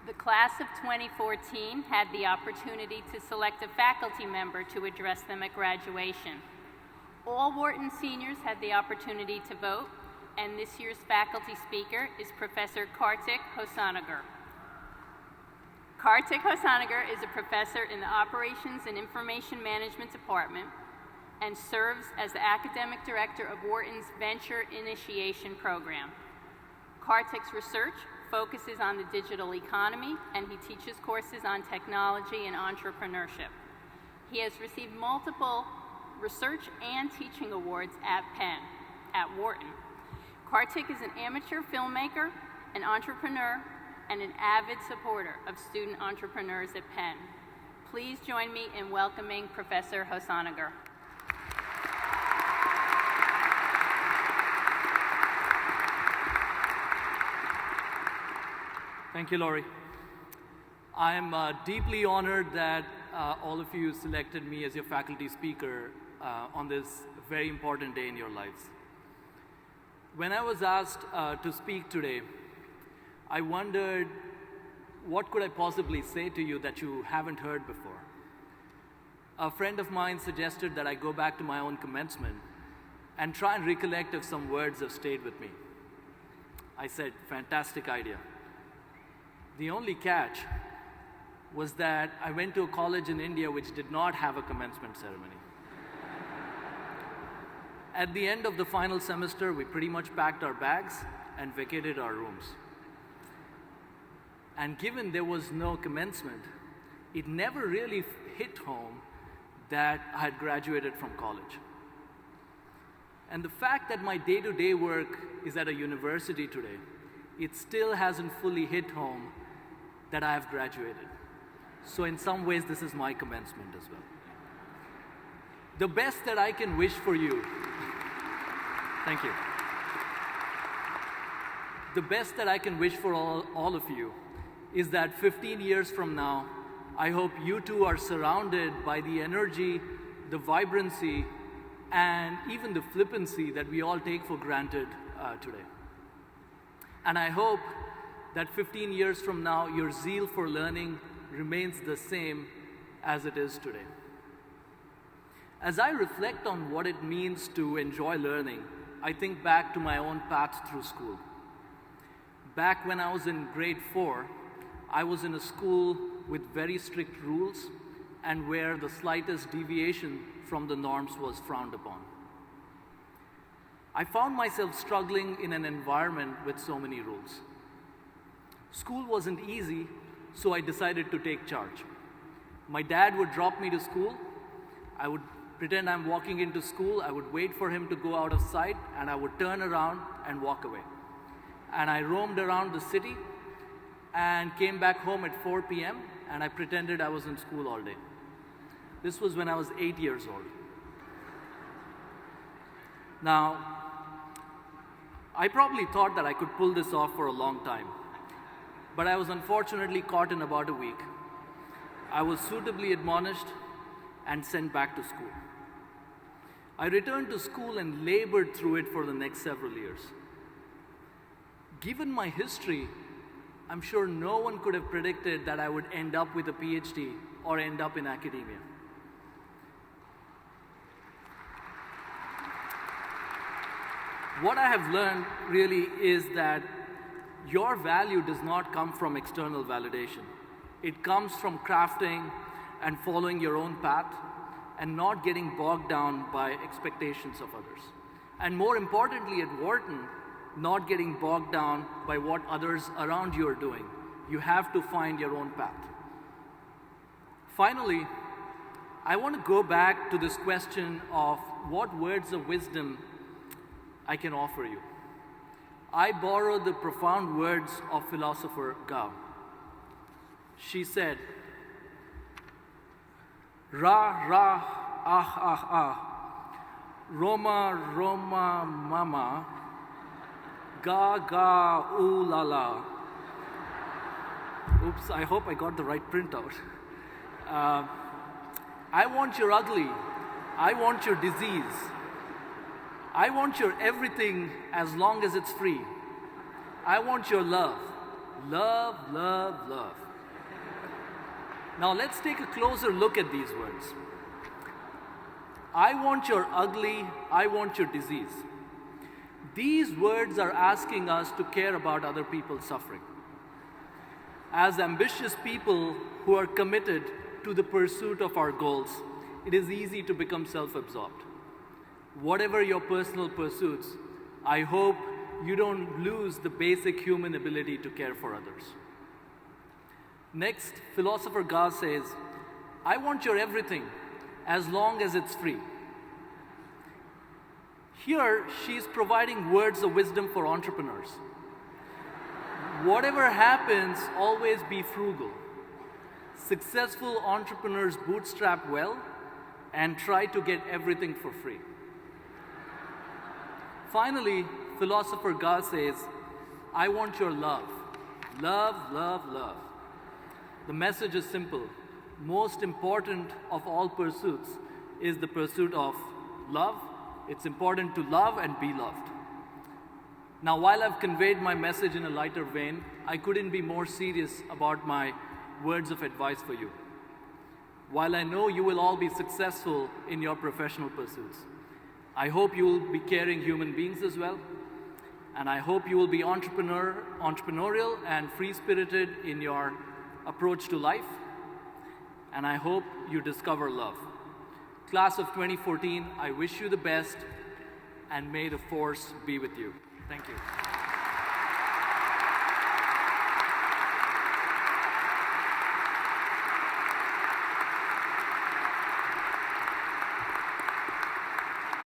The class of 2014 had the opportunity to select a faculty member to address them at graduation. All Wharton seniors had the opportunity to vote, and this year's faculty speaker is Professor Kartik Hosanagar. Kartik Hosanagar is a professor in the Operations and Information Management Department and serves as the academic director of Wharton's Venture Initiation Program. Kartik's research focuses on the digital economy, and he teaches courses on technology and entrepreneurship. He has received multiple research and teaching awards at Wharton. Kartik is an amateur filmmaker, an entrepreneur, and an avid supporter of student entrepreneurs at Penn. Please join me in welcoming Professor Hosanagar. Thank you, Laurie. I'm deeply honored that all of you selected me as your faculty speaker on this very important day in your lives. When I was asked to speak today, I wondered, what could I possibly say to you that you haven't heard before? A friend of mine suggested that I go back to my own commencement and try and recollect if some words have stayed with me. I said, fantastic idea. The only catch was that I went to a college in India which did not have a commencement ceremony. At the end of the final semester, we pretty much packed our bags and vacated our rooms. And given there was no commencement, it never really hit home that I had graduated from college. And the fact that my day-to-day work is at a university today, it still hasn't fully hit home that I have graduated. So in some ways, this is my commencement as well. The best that I can wish for you, thank you. The best that I can wish for all of you is that 15 years from now, I hope you too are surrounded by the energy, the vibrancy, and even the flippancy that we all take for granted today. And I hope that 15 years from now, your zeal for learning remains the same as it is today. As I reflect on what it means to enjoy learning, I think back to my own path through school. Back when I was in grade 4, I was in a school with very strict rules and where the slightest deviation from the norms was frowned upon. I found myself struggling in an environment with so many rules. School wasn't easy, so I decided to take charge. My dad would drop me to school. I would pretend I'm walking into school. I would wait for him to go out of sight, and I would turn around and walk away. And I roamed around the city and came back home at 4 p.m., and I pretended I was in school all day. This was when I was 8 years old. Now, I probably thought that I could pull this off for a long time, but I was unfortunately caught in about a week. I was suitably admonished and sent back to school. I returned to school and labored through it for the next several years. Given my history, I'm sure no one could have predicted that I would end up with a PhD or end up in academia. What I have learned really is that your value does not come from external validation. It comes from crafting and following your own path and not getting bogged down by expectations of others. And more importantly, at Wharton, not getting bogged down by what others around you are doing. You have to find your own path. Finally, I want to go back to this question of what words of wisdom I can offer you. I borrow the profound words of philosopher Gaga. She said, Ra, ra, ah, ah, ah, Roma, Roma, mama, ga, ga, ooh, la, la. Oops, I hope I got the right printout. I want your ugly. I want your disease. I want your everything as long as it's free. I want your love. Love, love, love. Now let's take a closer look at these words. I want your ugly, I want your disease. These words are asking us to care about other people's suffering. As ambitious people who are committed to the pursuit of our goals, it is easy to become self-absorbed. Whatever your personal pursuits, I hope you don't lose the basic human ability to care for others. Next, philosopher Ga says, I want your everything as long as it's free. Here, she's providing words of wisdom for entrepreneurs. Whatever happens, always be frugal. Successful entrepreneurs bootstrap well and try to get everything for free. Finally, philosopher Ga says, I want your love. Love, love, love. The message is simple. Most important of all pursuits is the pursuit of love. It's important to love and be loved. Now, while I've conveyed my message in a lighter vein, I couldn't be more serious about my words of advice for you. While I know you will all be successful in your professional pursuits, I hope you will be caring human beings as well. And I hope you will be entrepreneurial and free-spirited in your approach to life. And I hope you discover love. Class of 2014, I wish you the best, and may the force be with you. Thank you.